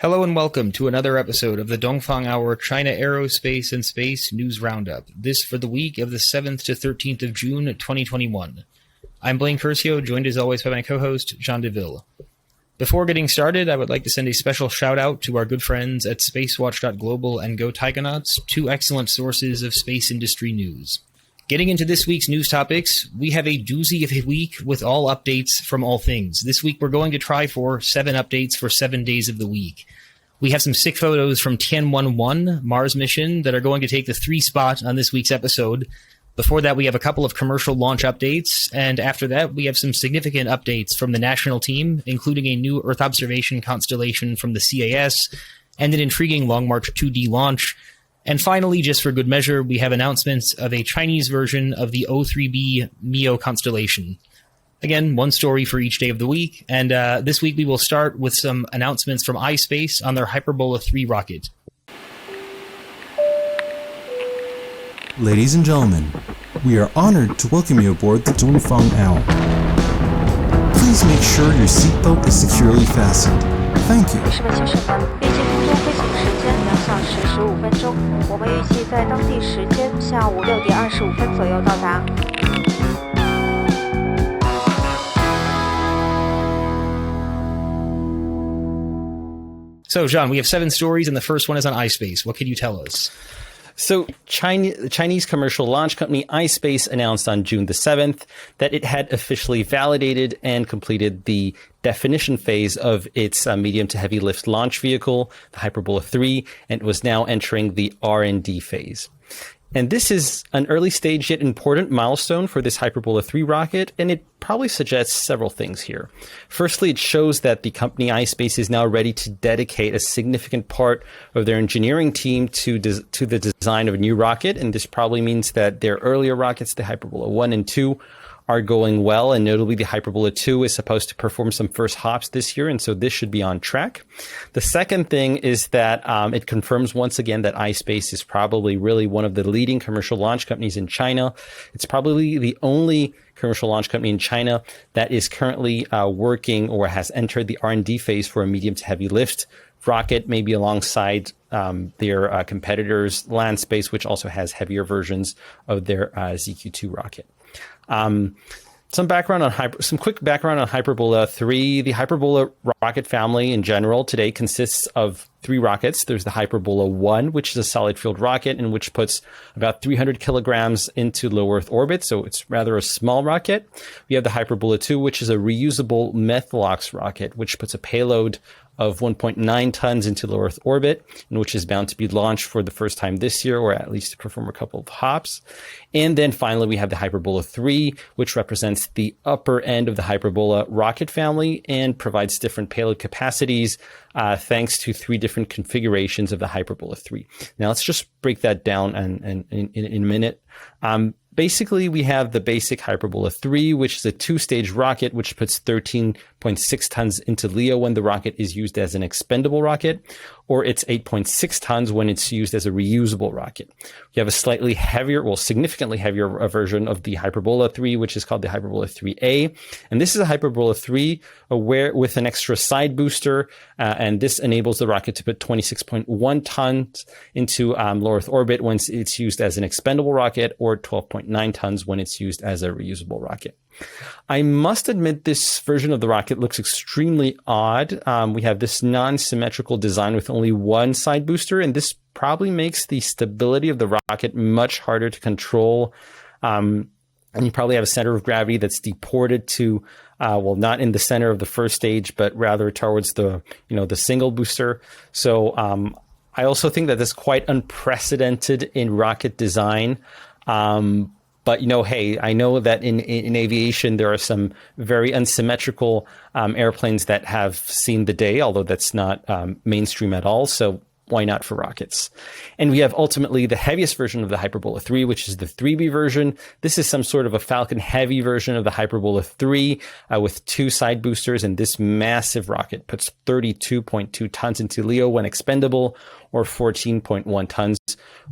Hello and welcome to another episode of the Dongfang Hour China Aero, Space and Space News Roundup. This for the week of the 7th to 13th of June 2021. I'm Blaine Curcio, joined as always by my co-host, Jean Deville. Before getting started, I would like to send a special shout out to our good friends at spacewatch.global and Go Taikonauts, two excellent sources of space industry news. Getting into this week's news topics, we have a doozy of a week with all updates from all things. This week we're going to try for 7 updates for 7 days of the week. We have some sick photos from Tianwen-1 Mars mission that are going to take the 3 spot on this week's episode. Before that, we have a couple of commercial launch updates, and after that, we have some significant updates from the national team, including a new Earth observation constellation from the CAS, and an intriguing Long March 2D launch. And finally, just for good measure, we have announcements of a Chinese version of the O3b MEO constellation. Again, one story for each day of the week, and this week we will start with some announcements from iSpace on their Hyperbola 3 rocket. Ladies and gentlemen, we are honored to welcome you aboard the Dongfang Hour. Please make sure your seatbelt is securely fastened. Thank you. 士们、先生们，预计空中飞行时间2小时15分钟，我们预计在当地时间下午6点25分左右到达。So, John, we have 7 stories, and the first one is on iSpace. What can you tell us? So the Chinese commercial launch company iSpace announced on June the 7th that it had officially validated and completed the definition phase of its medium to heavy lift launch vehicle, the Hyperbola 3, and was now entering the R&D phase. And this is an early stage yet important milestone for this Hyperbola 3 rocket, and it probably suggests several things here. Firstly, it shows that the company iSpace is now ready to dedicate a significant part of their engineering team to the design of a new rocket, and this probably means that their earlier rockets, the Hyperbola 1 and 2, are going well, and notably the Hyperbola 2 is supposed to perform some first hops this year, and so this should be on track. The second thing is that it confirms once again that iSpace is probably really one of the leading commercial launch companies in China. It's probably the only commercial launch company in China that is currently working or has entered the R&D phase for a medium to heavy lift rocket, maybe alongside their competitors, Landspace, which also has heavier versions of their ZQ-2 rocket. Some quick background on Hyperbola 3. The Hyperbola rocket family in general today consists of 3 rockets. There's the Hyperbola 1, which is a solid fueled rocket and which puts about 300 kilograms into low Earth orbit. So it's rather a small rocket. We have the Hyperbola 2, which is a reusable Methalox rocket, which puts a payload of 1.9 tons into low Earth orbit, and which is bound to be launched for the first time this year, or at least to perform a couple of hops. And then finally, we have the Hyperbola 3, which represents the upper end of the Hyperbola rocket family and provides different payload capacities thanks to 3 different configurations of the Hyperbola 3. Now, let's just break that down in a minute. Basically, we have the basic Hyperbola 3, which is a 2-stage rocket, which puts 13.6 tons into LEO when the rocket is used as an expendable rocket, or it's 8.6 tons when it's used as a reusable rocket. We have a slightly heavier, significantly heavier version of the Hyperbola 3, which is called the Hyperbola 3A. And this is a Hyperbola 3 with an extra side booster, and this enables the rocket to put 26.1 tons into low Earth orbit when it's used as an expendable rocket, or 12.9 tons when it's used as a reusable rocket. I must admit this version of the rocket looks extremely odd. We have this non-symmetrical design with only 1 side booster, and this probably makes the stability of the rocket much harder to control. And you probably have a center of gravity that's deported to, not in the center of the first stage, but rather towards the single booster. So I also think that that's quite unprecedented in rocket design. But, hey, I know that in aviation, there are some very unsymmetrical airplanes that have seen the day, although that's not mainstream at all. So why not for rockets? And we have ultimately the heaviest version of the Hyperbola 3, which is the 3B version. This is some sort of a Falcon heavy version of the Hyperbola 3 with 2 side boosters. And this massive rocket puts 32.2 tons into LEO when expendable, or 14.1 tons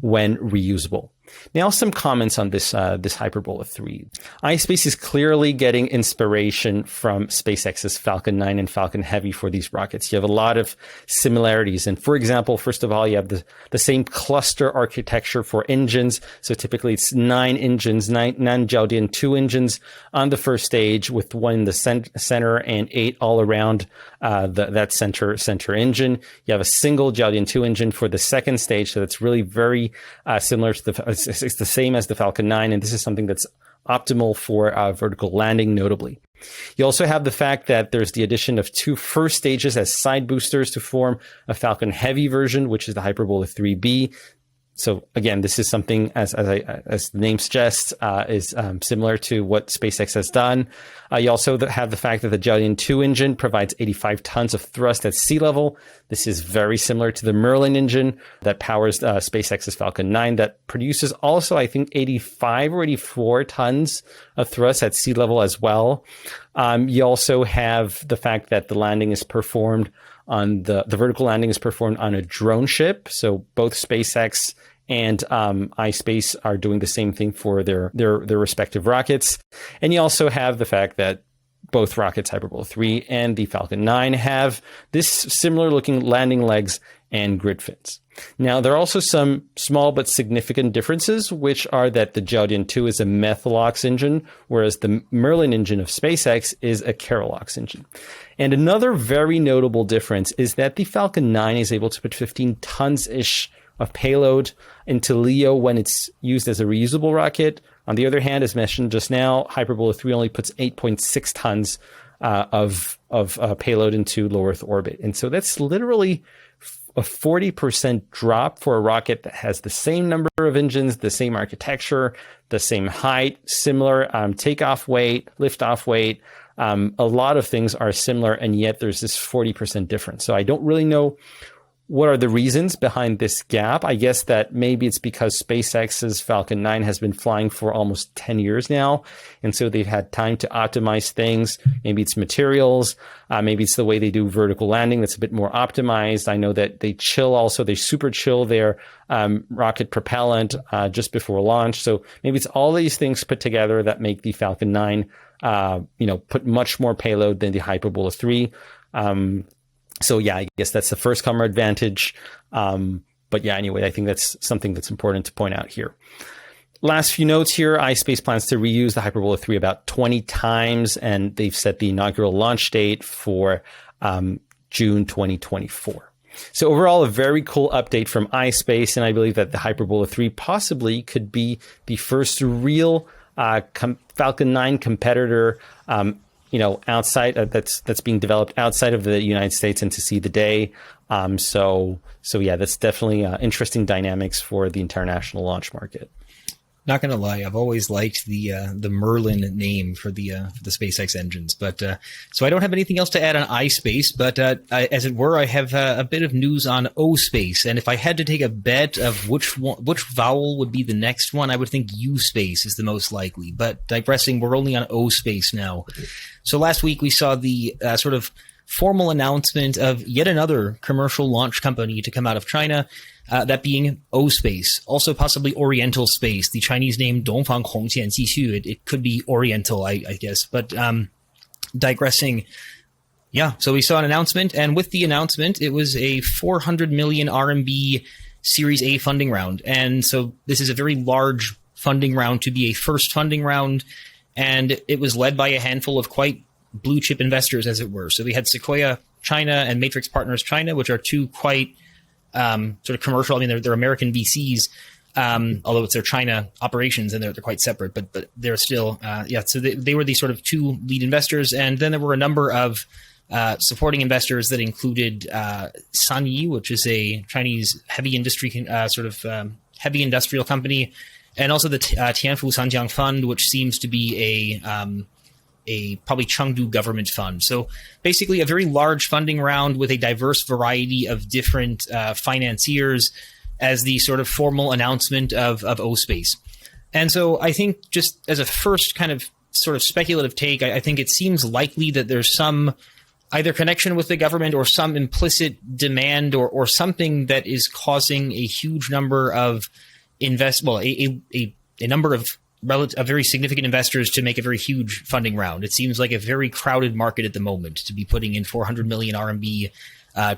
when reusable. Now, some comments on this Hyperbola 3. iSpace is clearly getting inspiration from SpaceX's Falcon 9 and Falcon Heavy for these rockets. You have a lot of similarities. And for example, first of all, you have the same cluster architecture for engines. So typically it's 9 engines, 9 Jiaodian 2 engines on the first stage with 1 in the center and 8 all around that center engine. You have a single Jiaodian 2 engine for the second stage. So that's really very similar to it's the same as the Falcon 9, and this is something that's optimal for vertical landing, notably. You also have the fact that there's the addition of 2 first stages as side boosters to form a Falcon Heavy version, which is the Hyperbola 3B. So again, this is something, as the name suggests, is similar to what SpaceX has done. You also have the fact that the Jiaodian 2 engine provides 85 tons of thrust at sea level. This is very similar to the Merlin engine that powers SpaceX's Falcon 9 that produces also, I think, 85 or 84 tons of thrust at sea level as well. You also have the fact that the landing is performed on the vertical landing is performed on a drone ship. So both SpaceX and iSpace are doing the same thing for their respective rockets. And you also have the fact that both rockets, Hyperbola 3 and the Falcon 9, have this similar looking landing legs and grid fins. Now, there are also some small but significant differences, which are that the Jiaodian 2 is a Methalox engine, whereas the Merlin engine of SpaceX is a Kerolox engine. And another very notable difference is that the Falcon 9 is able to put 15 tons-ish of payload into LEO when it's used as a reusable rocket. On the other hand, as mentioned just now, Hyperbola 3 only puts 8.6 tons of payload into low Earth orbit. And so that's literally a 40% drop for a rocket that has the same number of engines, the same architecture, the same height, similar takeoff weight, liftoff weight. A lot of things are similar, and yet there's this 40% difference. So I don't really know what are the reasons behind this gap. I guess that maybe it's because SpaceX's Falcon 9 has been flying for almost 10 years now. And so they've had time to optimize things. Maybe it's materials. Maybe it's the way they do vertical landing that's a bit more optimized. I know that they super chill their rocket propellant just before launch. So maybe it's all these things put together that make the Falcon 9, put much more payload than the Hyperbola 3. So yeah, I guess that's the first comer advantage. But yeah, anyway, I think that's something that's important to point out here. Last few notes here. iSpace plans to reuse the Hyperbola 3 about 20 times, and they've set the inaugural launch date for June 2024. So overall, a very cool update from iSpace, and I believe that the Hyperbola 3 possibly could be the first real Falcon 9 competitor outside that's being developed outside of the United States and to see the day. So yeah, that's definitely interesting dynamics for the international launch market. Not gonna lie, I've always liked the Merlin name for the SpaceX engines, but so I don't have anything else to add on iSpace, but as it were, I have a bit of news on oSpace, and if I had to take a bet of which vowel would be the next one, I would think uSpace is the most likely. But digressing, we're only on oSpace now. So last week we saw the sort of formal announcement of yet another commercial launch company to come out of China. That being oSpace, also possibly Oriental Space, the Chinese name Dongfang Hour. It could be Oriental, I guess. But digressing, yeah, so we saw an announcement, and with the announcement, it was a 400 million RMB Series A funding round. And so this is a very large funding round to be a first funding round, and it was led by a handful of quite blue chip investors, as it were. So we had Sequoia China and Matrix Partners China, which are two quite sort of commercial. I mean, they're American VCs, although it's their China operations and they're quite separate, but they're still, so they were the sort of two lead investors. And then there were a number of supporting investors that included Sanyi, which is a Chinese heavy industry, heavy industrial company, and also the Tianfu Sanjiang Fund, which seems to be a probably Chengdu government fund. So basically a very large funding round with a diverse variety of different financiers as the sort of formal announcement of oSpace. And so I think just as a first kind of sort of speculative take, I think it seems likely that there's some either connection with the government or some implicit demand or something that is causing a huge number of a number of very significant investors to make a very huge funding round. It seems like a very crowded market at the moment to be putting in 400 million RMB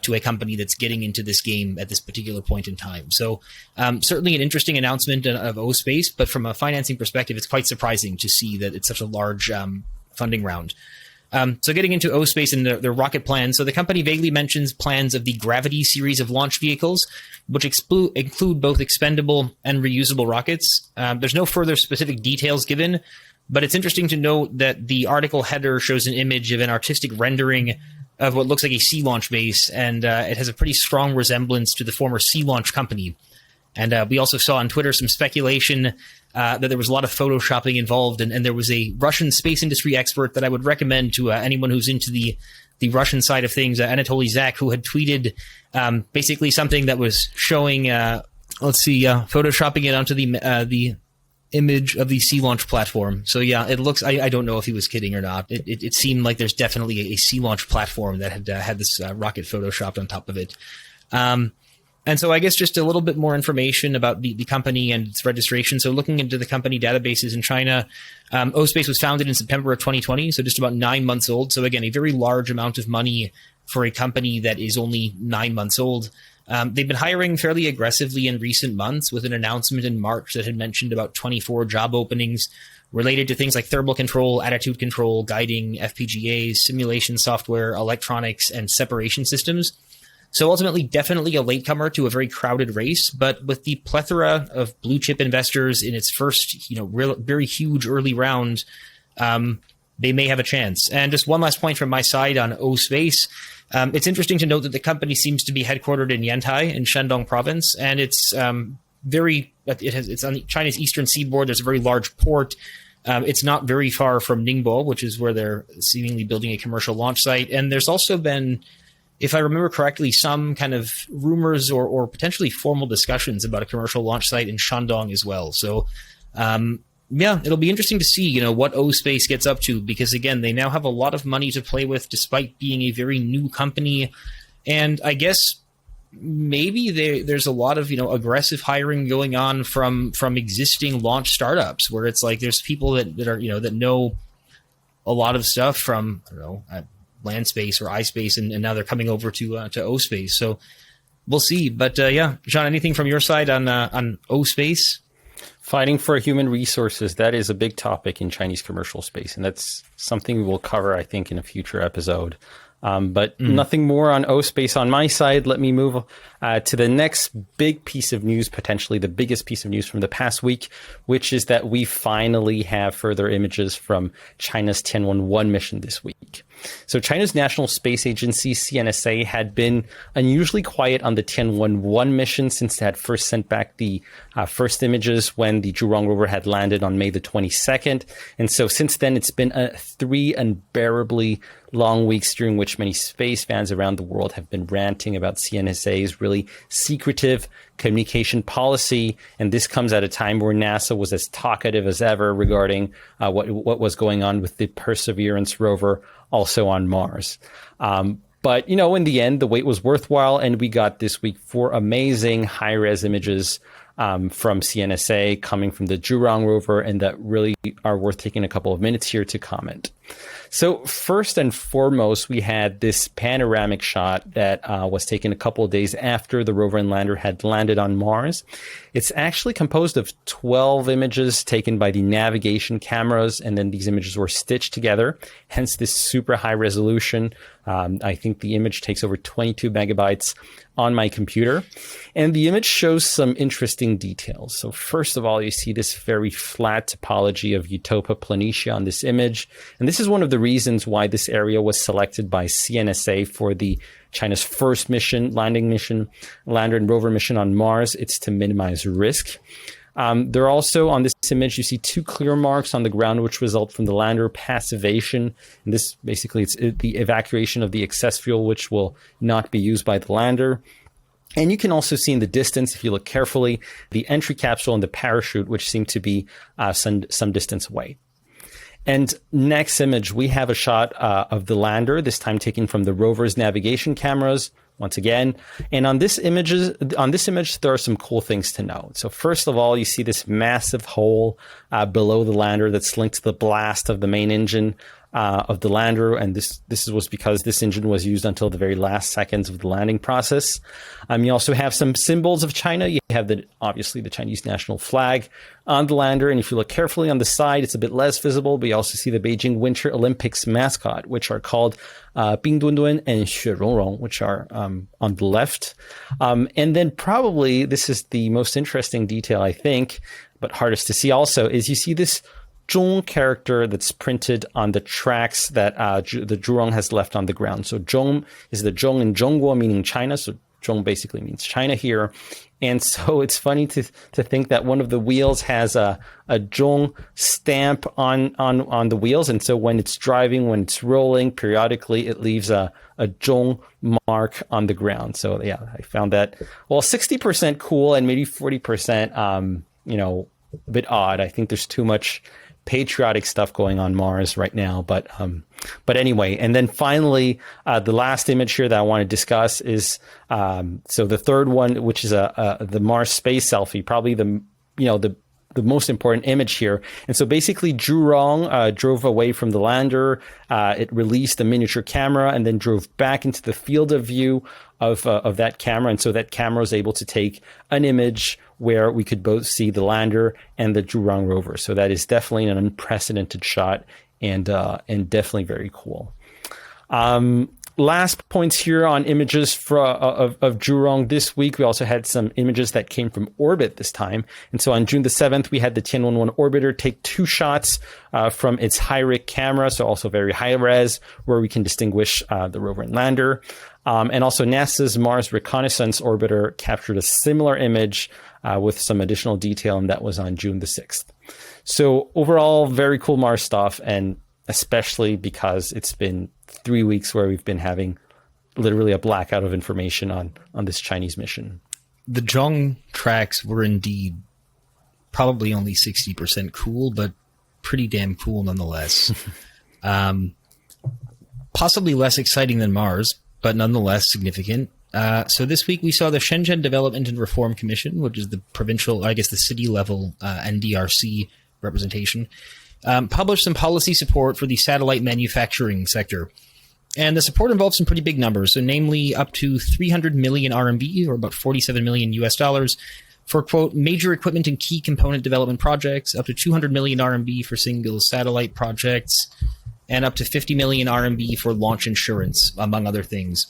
to a company that's getting into this game at this particular point in time. So certainly an interesting announcement of oSpace, but from a financing perspective, it's quite surprising to see that it's such a large funding round. So getting into oSpace and their rocket plans. So the company vaguely mentions plans of the Gravity series of launch vehicles, which include both expendable and reusable rockets. There's no further specific details given, but it's interesting to note that the article header shows an image of an artistic rendering of what looks like a sea launch base, and it has a pretty strong resemblance to the former Sea Launch Company. And we also saw on Twitter some speculation that there was a lot of photoshopping involved, and there was a Russian space industry expert that I would recommend to anyone who's into the Russian side of things, Anatoly Zak, who had tweeted basically something that was showing, photoshopping it onto the image of the sea launch platform. So yeah, it looks, I don't know if he was kidding or not. It seemed like there's definitely a sea launch platform that had this rocket photoshopped on top of it. And so I guess just a little bit more information about the company and its registration. So looking into the company databases in China, oSpace was founded in September of 2020, so just about 9 months old. So again, a very large amount of money for a company that is only 9 months old. They've been hiring fairly aggressively in recent months, with an announcement in March that had mentioned about 24 job openings related to things like thermal control, attitude control, guiding, FPGAs, simulation software, electronics, and separation systems. So ultimately, definitely a latecomer to a very crowded race, but with the plethora of blue chip investors in its first, very huge early round, they may have a chance. And just one last point from my side on oSpace. It's interesting to note that the company seems to be headquartered in Yantai in Shandong province, and it's it's on China's eastern seaboard. There's a very large port. It's not very far from Ningbo, which is where they're seemingly building a commercial launch site. And there's also been, if I remember correctly, some kind of rumors or potentially formal discussions about a commercial launch site in Shandong as well. So, it'll be interesting to see, what oSpace gets up to, because again, they now have a lot of money to play with despite being a very new company. And I guess maybe there's a lot of, aggressive hiring going on from existing launch startups, where it's like there's people that are, that know a lot of stuff from, land space or iSpace, and now they're coming over to oSpace. So we'll see. But John, anything from your side on oSpace? Fighting for human resources, that is a big topic in Chinese commercial space, and that's something we will cover, I think, in a future episode. But nothing more on oSpace on my side. Let me move to the next big piece of news, potentially the biggest piece of news from the past week, which is that we finally have further images from China's Tianwen-1 mission this week. So China's National Space Agency, CNSA, had been unusually quiet on the Tianwen-1 mission since they had first sent back the first images when the Zhurong rover had landed on May the 22nd. And so since then, it's been 3 unbearably long weeks during which many space fans around the world have been ranting about CNSA's really secretive communication policy. And this comes at a time where NASA was as talkative as ever regarding what was going on with the Perseverance rover, also on Mars. But, in the end, the wait was worthwhile, and we got this week 4 amazing high-res images from CNSA coming from the Zhurong rover, and that really are worth taking a couple of minutes here to comment. So first and foremost, we had this panoramic shot that was taken a couple of days after the rover and lander had landed on Mars. It's actually composed of 12 images taken by the navigation cameras, and then these images were stitched together, hence this super high resolution. I think the image takes over 22 megabytes on my computer. And the image shows some interesting details. So first of all, you see this very flat topology of Europa Planitia on this image. And this is one of the reasons why this area was selected by CNSA for the China's first landing mission, lander and rover mission on Mars. It's to minimize risk. There are also, on this image, you see 2 clear marks on the ground, which result from the lander passivation. And this basically, it's the evacuation of the excess fuel, which will not be used by the lander. And you can also see in the distance, if you look carefully, the entry capsule and the parachute, which seem to be some distance away. And next image, we have a shot of the lander, this time taken from the rover's navigation cameras. Once again, and on this image, there are some cool things to note. So first of all, you see this massive hole below the lander that's linked to the blast of the main engine of the lander, and this was because this engine was used until the very last seconds of the landing process. You also have some symbols of China. You have obviously the Chinese national flag on the lander, and if you look carefully on the side, it's a bit less visible, but you also see the Beijing Winter Olympics mascot, which are called Bing Dundun and Zhurong, which are on the left. And then probably this is the most interesting detail, I think, but hardest to see also, is you see this Zhong character that's printed on the tracks that the Zhurong has left on the ground. So Zhong is the Zhong in Zhongguo, meaning China. So Zhong basically means China here. And so it's funny to think that one of the wheels has a Zhong stamp on the wheels. And so when it's driving, when it's rolling, periodically it leaves a Zhong mark on the ground. So yeah, I found that, 60% cool and maybe 40%, a bit odd. I think there's too much patriotic stuff going on Mars right now, but anyway. And then finally, the last image here that I want to discuss is so the third one, which is the Mars space selfie, probably the most important image here. And so basically Zhurong drove away from the lander. It released a miniature camera and then drove back into the field of view of that camera. And so that camera was able to take an image where we could both see the lander and the Zhurong rover. So that is definitely an unprecedented shot and definitely very cool. Last points here on images of Zhurong this week. We also had some images that came from orbit this time. And so on June the 7th, we had the Tianwen-1 orbiter take 2 shots from its high-rig camera, so also very high-res, where we can distinguish the rover and lander. And also NASA's Mars Reconnaissance Orbiter captured a similar image with some additional detail, and that was on June the 6th. So overall, very cool Mars stuff, and especially because it's been 3 weeks where we've been having literally a blackout of information on this Chinese mission. The Zhong tracks were indeed probably only 60% cool, but pretty damn cool nonetheless. Possibly less exciting than Mars, but nonetheless significant. So this week we saw the Shenzhen Development and Reform Commission, which is the provincial, I guess the city level NDRC representation, published some policy support for the satellite manufacturing sector. And the support involves some pretty big numbers, so namely up to 300 million RMB, or about 47 million US dollars, for, quote, major equipment and key component development projects, up to 200 million RMB for single satellite projects, and up to 50 million RMB for launch insurance, among other things.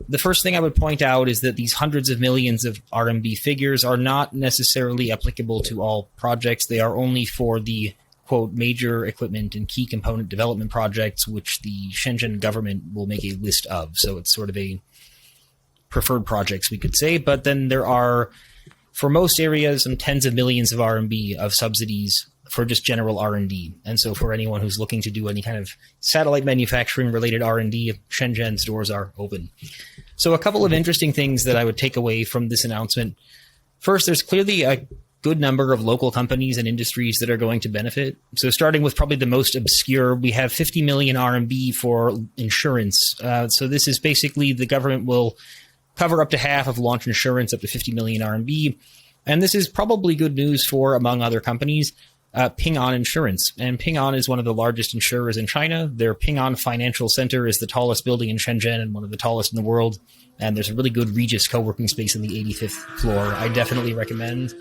The first thing I would point out is that these hundreds of millions of RMB figures are not necessarily applicable to all projects. They are only for the, quote, major equipment and key component development projects, which the Shenzhen government will make a list of. So it's sort of a preferred projects, we could say. But then there are, for most areas, some tens of millions of RMB of subsidies for just general R&D. And so for anyone who's looking to do any kind of satellite manufacturing related R&D, Shenzhen's doors are open. So a couple of interesting things that I would take away from this announcement. First, there's clearly a good number of local companies and industries that are going to benefit. So starting with probably the most obscure, we have 50 million RMB for insurance. So this is basically the government will cover up to half of launch insurance, up to 50 million RMB. And this is probably good news for, among other companies, Ping An Insurance. And Ping An is one of the largest insurers in China. Their Ping An Financial Center is the tallest building in Shenzhen and one of the tallest in the world. And there's a really good Regis co-working space on the 85th floor. I definitely recommend.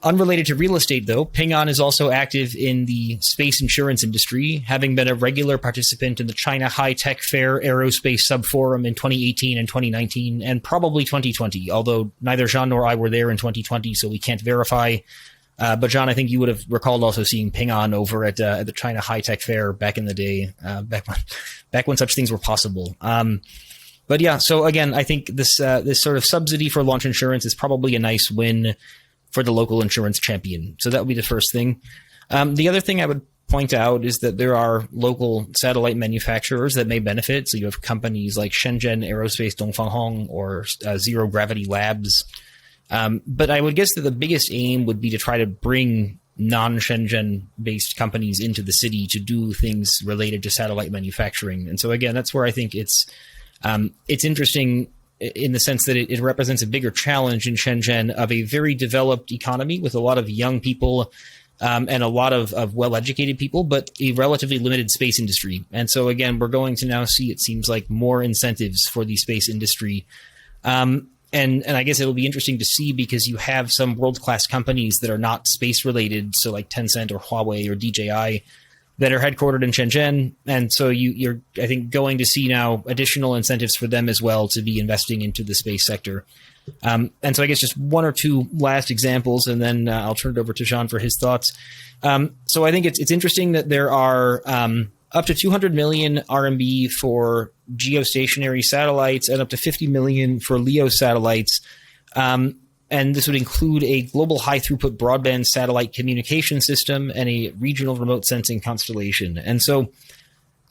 Unrelated to real estate, though, Ping An is also active in the space insurance industry, having been a regular participant in the China High-Tech Fair Aerospace Subforum in 2018 and 2019, and probably 2020, although neither Jean nor I were there in 2020, so we can't verify. But John, I think you would have recalled also seeing Ping An over at the China High-Tech Fair back in the day, back when such things were possible. But yeah, so again, I think this sort of subsidy for launch insurance is probably a nice win for the local insurance champion. So that would be the first thing. The other thing I would point out is that there are local satellite manufacturers that may benefit. So you have companies like Shenzhen Aerospace Dongfang or Zero Gravity Labs. But I would guess that the biggest aim would be to try to bring non-Shenzhen based companies into the city to do things related to satellite manufacturing. And so again, that's where I think it's interesting in the sense that it represents a bigger challenge in Shenzhen of a very developed economy with a lot of young people and a lot of well-educated people, but a relatively limited space industry. And so again, we're going to now see, it seems like, more incentives for the space industry. And I guess it'll be interesting to see because you have some world-class companies that are not space-related, so like Tencent or Huawei or DJI, that are headquartered in Shenzhen. And so you're, I think, going to see now additional incentives for them as well to be investing into the space sector. And so I guess just one or two last examples, and then I'll turn it over to Jean for his thoughts. So I think it's interesting that there are up to 200 million RMB for geostationary satellites and up to 50 million for LEO satellites. And this would include a global high-throughput broadband satellite communication system and a regional remote sensing constellation. And so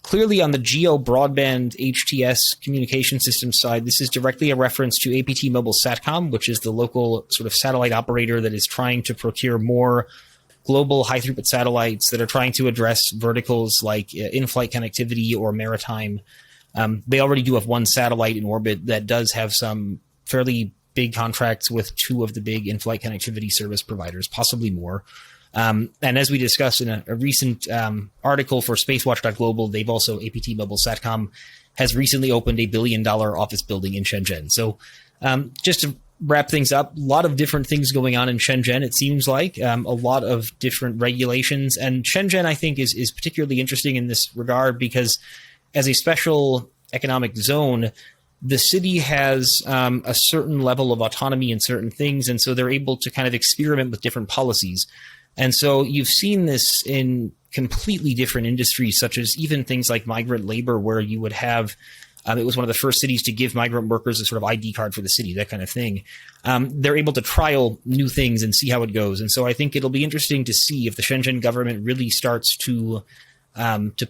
clearly on the geo broadband HTS communication system side, this is directly a reference to APT Mobile Satcom, which is the local sort of satellite operator that is trying to procure more global high-throughput satellites that are trying to address verticals like in-flight connectivity or maritime. They already do have one satellite in orbit that does have some fairly big contracts with two of the big in-flight connectivity service providers, possibly more. And as we discussed in a recent article for spacewatch.global, they've also, APT Mobile Satcom, has recently opened a $1 billion office building in Shenzhen. So just to wrap things up, a lot of different things going on in Shenzhen, it seems like, a lot of different regulations. And Shenzhen, I think, is particularly interesting in this regard because as a special economic zone, the city has a certain level of autonomy in certain things, and so they're able to kind of experiment with different policies. And so you've seen this in completely different industries, such as even things like migrant labor, where you would have, it was one of the first cities to give migrant workers a sort of ID card for the city, that kind of thing. They're able to trial new things and see how it goes. And so I think it'll be interesting to see if the Shenzhen government really starts to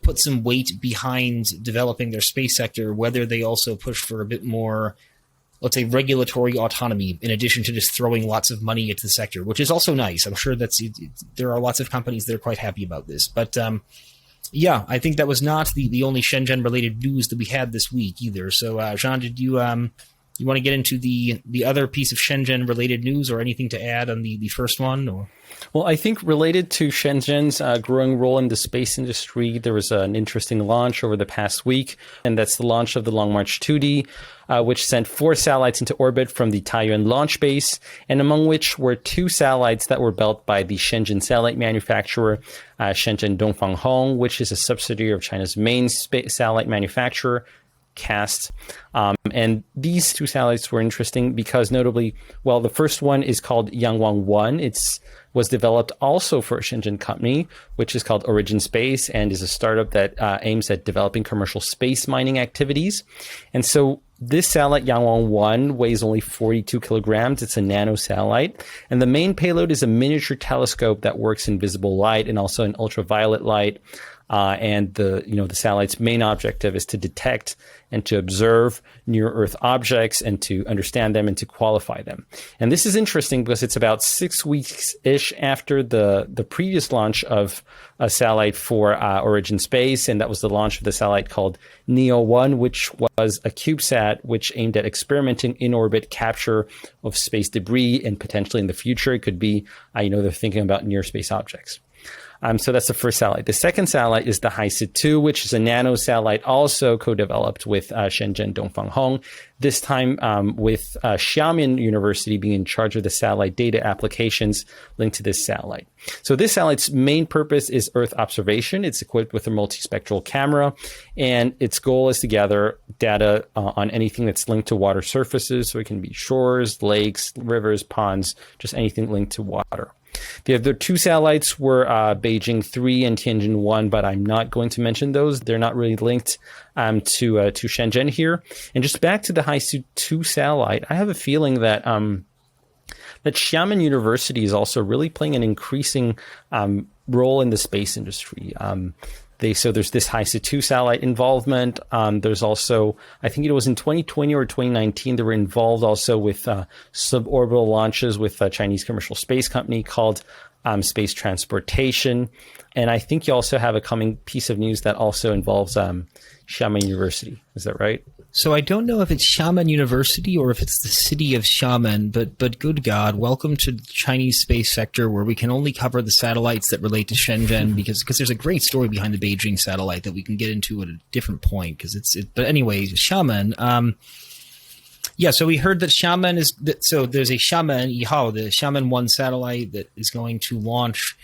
put some weight behind developing their space sector, whether they also push for a bit more, let's say, regulatory autonomy in addition to just throwing lots of money into the sector, which is also nice. I'm sure there are lots of companies that are quite happy about this. But yeah, I think that was not the only Shenzhen-related news that we had this week either. So, Jean, did you want to get into the other piece of Shenzhen-related news or anything to add on the first one? Or? Well, I think related to Shenzhen's growing role in the space industry, there was an interesting launch over the past week, and that's the launch of the Long March 2D, which sent 4 satellites into orbit from the Taiyuan launch base, and among which were 2 satellites that were built by the Shenzhen satellite manufacturer, Shenzhen Dongfang, which is a subsidiary of China's main satellite manufacturer, CAS. And these 2 satellites were interesting because notably, well, the first one is called Yangwang 1. Was developed also for a Shenzhen company, which is called Emergence Space and is a startup that aims at developing commercial space mining activities. And so this satellite, Yangwang 1, weighs only 42 kilograms. It's a nano satellite. And the main payload is a miniature telescope that works in visible light and also in ultraviolet light. And the satellite's main objective is to detect and to observe near-Earth objects and to understand them and to qualify them. And this is interesting because it's about 6 weeks-ish after the previous launch of a satellite for Origin Space, and that was the launch of the satellite called NEO-1, which was a CubeSat which aimed at experimenting in-orbit capture of space debris, and potentially in the future it could be, they're thinking about near-space objects. So that's the first satellite. The second satellite is the HiSat-2, which is a nano satellite also co-developed with Shenzhen Dongfang, this time with Xiamen University being in charge of the satellite data applications linked to this satellite. So this satellite's main purpose is Earth observation. It's equipped with a multispectral camera, and its goal is to gather data on anything that's linked to water surfaces. So it can be shores, lakes, rivers, ponds, just anything linked to water. The other 2 satellites were Beijing 3 and Tianjin 1, but I'm not going to mention those. They're not really linked to Shenzhen here. And just back to the HiSat-2 satellite, I have a feeling that that Xiamen University is also really playing an increasing role in the space industry. So there's this HISA-2 satellite involvement. There's also, I think it was in 2020 or 2019, they were involved also with suborbital launches with a Chinese commercial space company called Space Transportation. And I think you also have a coming piece of news that also involves Xiamen University. Is that right? So I don't know if it's Xiamen University or if it's the city of Xiamen, but good God, welcome to the Chinese space sector where we can only cover the satellites that relate to Shenzhen because there's a great story behind the Beijing satellite that we can get into at a different point but anyway, Xiamen. So we heard that Xiamen so there's a Xiamen Yihao, the Xiamen 1 satellite that is going to launch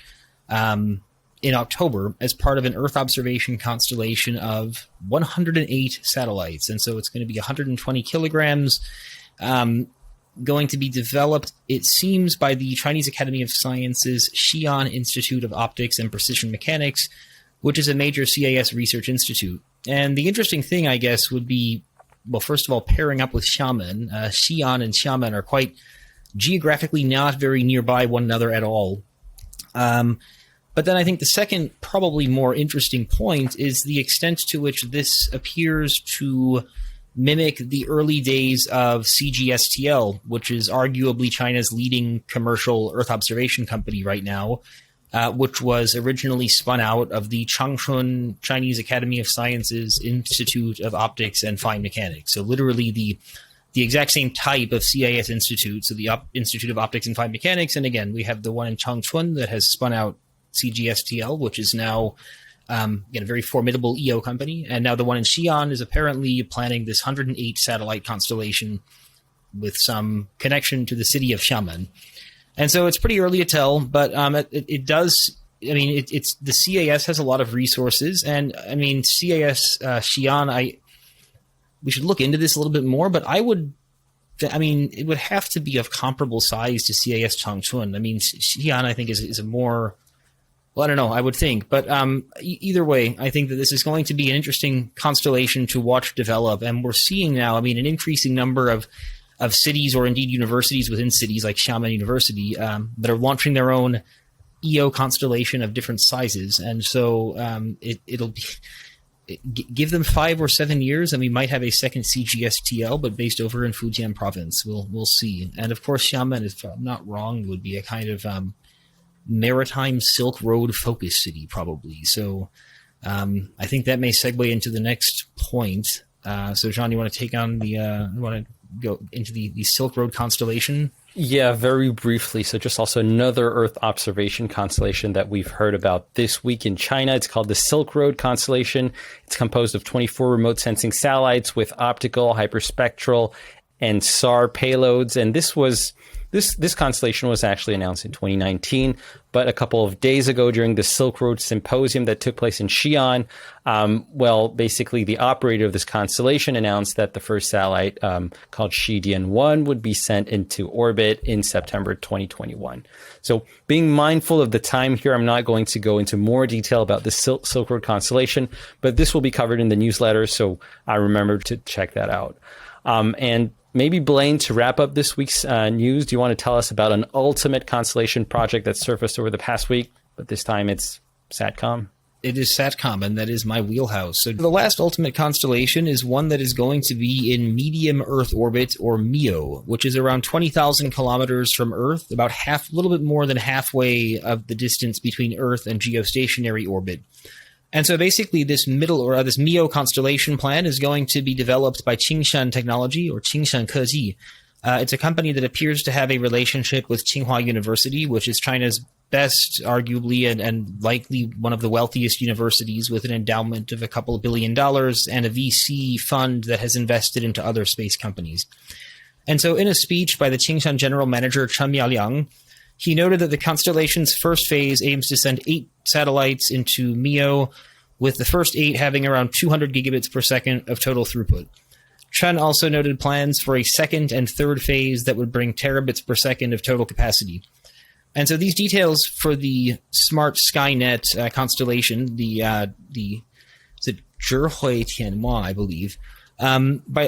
in October as part of an Earth observation constellation of 108 satellites. And so it's going to be 120 kilograms, going to be developed, it seems, by the Chinese Academy of Sciences Xi'an Institute of Optics and Precision Mechanics, which is a major CAS research institute. And the interesting thing, I guess, would be, well, first of all, pairing up with Xiamen. Xi'an and Xiamen are quite geographically not very nearby one another at all. But then I think the second, probably more interesting point is the extent to which this appears to mimic the early days of CGSTL, which is arguably China's leading commercial Earth observation company right now, which was originally spun out of the Changchun Chinese Academy of Sciences Institute of Optics and Fine Mechanics. So literally the exact same type of CAS institute, so the Institute of Optics and Fine Mechanics. And again, we have the one in Changchun that has spun out CGSTL, which is now a very formidable EO company. And now the one in Xi'an is apparently planning this 108 satellite constellation with some connection to the city of Xiamen. And so it's pretty early to tell, but it does. I mean, it's the CAS has a lot of resources, and I mean, CAS Xi'an. We should look into this a little bit more, but it would have to be of comparable size to CAS Changchun. I mean, Xi'an, I think, is a more, well, I don't know, I would think. But either way, I think that this is going to be an interesting constellation to watch develop. And we're seeing now, an increasing number of cities or indeed universities within cities like Xiamen University that are launching their own EO constellation of different sizes. And so it'll be, give them 5 or 7 years and we might have a second CGSTL, but based over in Fujian province. We'll see. And of course, Xiamen, if I'm not wrong, would be a kind of maritime Silk Road focus city, probably. So I think that may segue into the next point. So John, you want to take on you want to go into the Silk Road constellation? Yeah, very briefly. So just also another Earth observation constellation that we've heard about this week in China. It's called the Silk Road Constellation. It's composed of 24 remote sensing satellites with optical, hyperspectral, and SAR payloads. And this constellation was actually announced in 2019, but a couple of days ago during the Silk Road Symposium that took place in Xi'an, basically the operator of this constellation announced that the first satellite called Shidian-1 would be sent into orbit in September 2021. So being mindful of the time here, I'm not going to go into more detail about the Silk Road constellation, but this will be covered in the newsletter, so I remember to check that out. And maybe, Blaine, to wrap up this week's news, do you want to tell us about an ultimate constellation project that surfaced over the past week? But this time it's SATCOM. It is SATCOM, and that is my wheelhouse. So the last ultimate constellation is one that is going to be in medium Earth orbit, or MEO, which is around 20,000 kilometers from Earth, about a little bit more than halfway of the distance between Earth and geostationary orbit. And so basically this this MEO constellation plan is going to be developed by Qingshan Technology, or Qingshan Kezi. It's a company that appears to have a relationship with Tsinghua University, which is China's best, arguably, and likely one of the wealthiest universities, with an endowment of a couple of $1 billion and a VC fund that has invested into other space companies. And so in a speech by the Qingshan General Manager Chen Miaoliang, he noted that the constellation's first phase aims to send 8 satellites into MEO, with the first 8 having around 200 gigabits per second of total throughput. Chen also noted plans for a second and third phase that would bring terabits per second of total capacity. And so these details for the Smart Skynet constellation, the Zhurong Tianhua, I believe,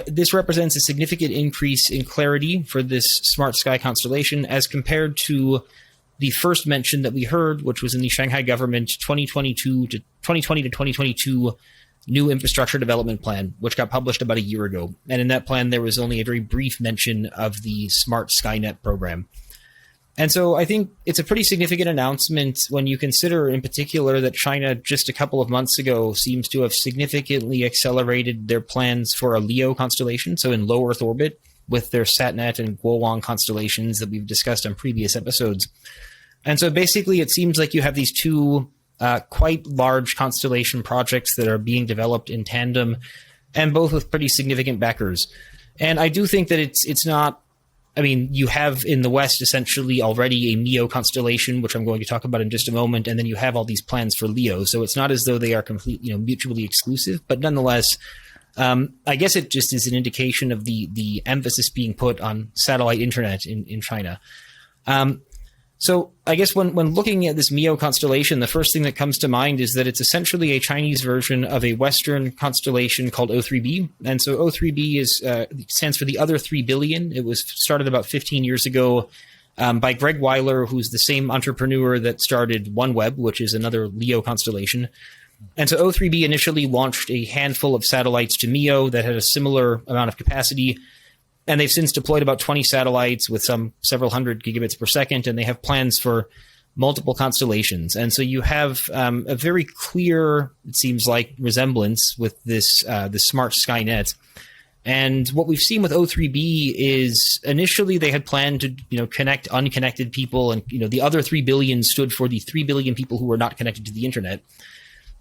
this represents a significant increase in clarity for this Smart Sky constellation as compared to the first mention that we heard, which was in the Shanghai government 2020 to 2022 new infrastructure development plan, which got published about a year ago. And in that plan, there was only a very brief mention of the Smart Skynet program. And so I think it's a pretty significant announcement when you consider in particular that China just a couple of months ago seems to have significantly accelerated their plans for a LEO constellation, so in low Earth orbit, with their SatNet and Guowang constellations that we've discussed on previous episodes. And so basically it seems like you have these two quite large constellation projects that are being developed in tandem, and both with pretty significant backers. And I do think that it's not, I mean, you have in the West essentially already a MEO constellation, which I'm going to talk about in just a moment, and then you have all these plans for LEO. So it's not as though they are completely, mutually exclusive, but nonetheless, I guess it just is an indication of the emphasis being put on satellite internet in China. So I guess when looking at this MEO constellation, the first thing that comes to mind is that it's essentially a Chinese version of a Western constellation called O3b. And so O3b stands for the other 3 billion. It was started about 15 years ago by Greg Weiler, who's the same entrepreneur that started OneWeb, which is another LEO constellation. And so O3b initially launched a handful of satellites to MEO that had a similar amount of capacity. And they've since deployed about 20 satellites with several hundred gigabits per second, and they have plans for multiple constellations. And so you have a very clear, it seems like, resemblance with this Smart Skynet. And what we've seen with O3b is initially they had planned to connect unconnected people, and the other 3 billion stood for the 3 billion people who were not connected to the internet.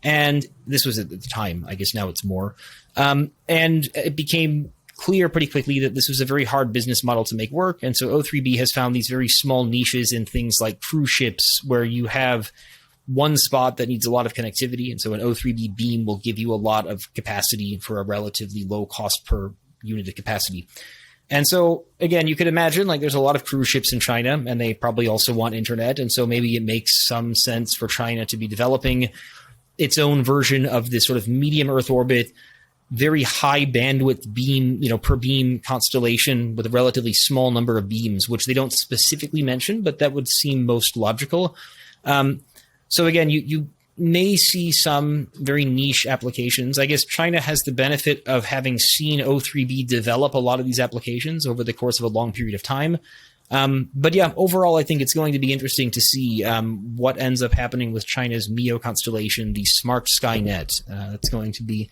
And this was at the time. I guess now it's more. And it became clear pretty quickly that this was a very hard business model to make work. And so O3b has found these very small niches in things like cruise ships, where you have one spot that needs a lot of connectivity. And so an O3b beam will give you a lot of capacity for a relatively low cost per unit of capacity. And so, again, you could imagine there's a lot of cruise ships in China, and they probably also want internet. And so maybe it makes some sense for China to be developing its own version of this sort of medium Earth orbit, very high bandwidth beam, per beam constellation with a relatively small number of beams, which they don't specifically mention, but that would seem most logical. So again, you may see some very niche applications. I guess China has the benefit of having seen O3b develop a lot of these applications over the course of a long period of time. But yeah, overall, I think it's going to be interesting to see what ends up happening with China's MEO constellation, the Smart Skynet. That's going to be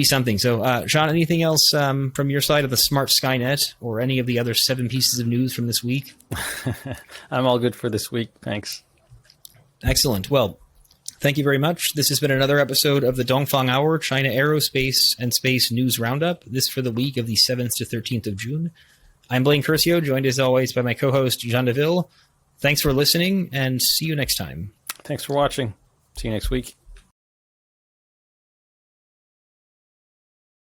something. So, Sean, anything else from your side of the Smart Skynet or any of the other 7 pieces of news from this week? I'm all good for this week. Thanks. Excellent. Well, thank you very much. This has been another episode of the Dongfang Hour China Aerospace and Space News Roundup. This for the week of the 7th to 13th of June. I'm Blaine Curcio, joined as always by my co-host, Jean Deville. Thanks for listening, and see you next time. Thanks for watching. See you next week.